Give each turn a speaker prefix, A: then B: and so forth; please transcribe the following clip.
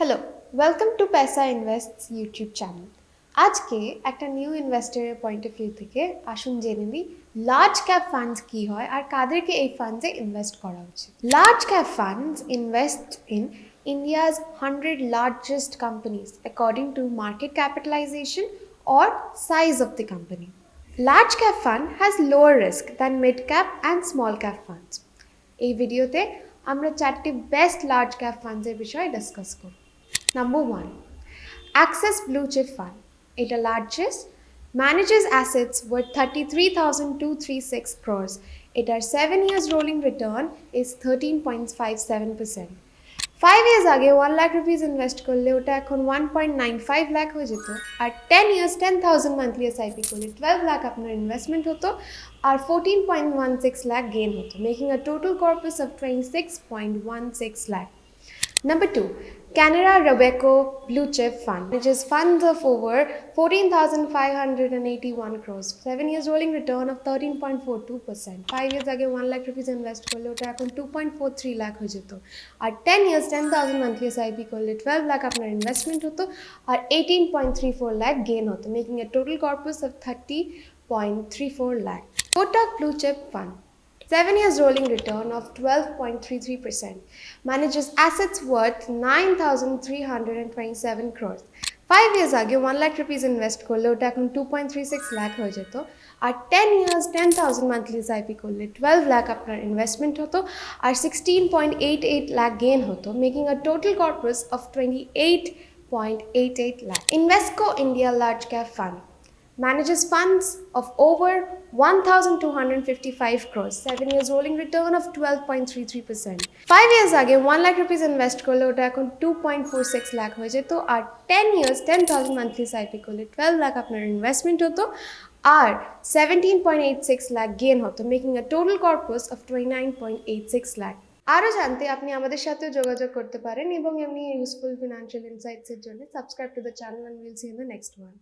A: Hello, welcome to Paisa invests YouTube channel. আজকে একটা new ইনভেস্টরের পয়েন্ট অফ ভিউ থেকে আসুন জেনে নিই লার্জ ক্যাপ ফান্ডস কী হয় আর কাদেরকে এই ফান্ডসে ইনভেস্ট করা উচিত। Large cap funds invest in India's 100 largest companies according to market capitalization or size of the company. Large cap fund has lower risk than mid cap and small cap funds. এই ভিডিওতে আমরা চারটি best large cap ফান্ডসের বিষয়ে discuss করব। Number 1, Access Blue Chip Fund. It the largest, manages assets worth 33,236 crores. It our 7 years rolling return is 13.57%. 5 years আগে 1 lakh rupees invest করলে ওটা এখন 1.95 লাখ হয়ে যেত, আর 10 years 10,000 মান্থলি এসআইপি করলে 12 লাখ আপনার ইনভেস্টমেন্ট হতো আর 14.16 লাখ গেইন হতো, making a total corpus of 26.16 lakh. Number 2, Canara Robeco Blue Chip Fund, which is funds of over 14,581 crores. 7 years rolling return of 13.42%. 5 years ago 1 lakh rupees invest করলে ওটা এখন 2.43 লাখ হয়ে যেত, আর 10 years 10,000 monthly SIP করলে 12 লাখ আপনার investment হতো আর 18.34 lakh gain হতো, making a total corpus of 30.34 lakh. Kotak Blue Chip Fund, 7 years rolling return of 12.33%. Manages assets worth 9,327 crores. 5 years ago 1 lakh rupees invest করলে ওটা এখন 2.36 লাখ হয়ে যেত, আর 10 years 10,000 monthly SIP করলে 12 লাখ আপনার ইনভেস্টমেন্ট হতো আর 16.88 লাখ গেইন হতো, making a total corpus of 28.88 lakh. Invesco India Large Cap Fund manages funds of over 1,255 crores, 7 years rolling return of 12.33%. 5 years আগে 1 lakh rupees ইনভেস্ট করলে ওটা এখন 2.46 লাখ হয়ে যেত, আর 10 years 10,000 মান্থলি সাইপি করলে 12 লাখ আপনার ইনভেস্টমেন্ট হতো আর 17.86 লাখ গেইন হতো, making a total corpus of 29.86 lakh. আরও জানতে আপনি আমাদের সাথেও যোগাযোগ করতে পারেন এবং এমনি ইউজফুল ফিনান্সিয়াল ইনসাইটসের জন্য subscribe to the channel, and will see in the next one.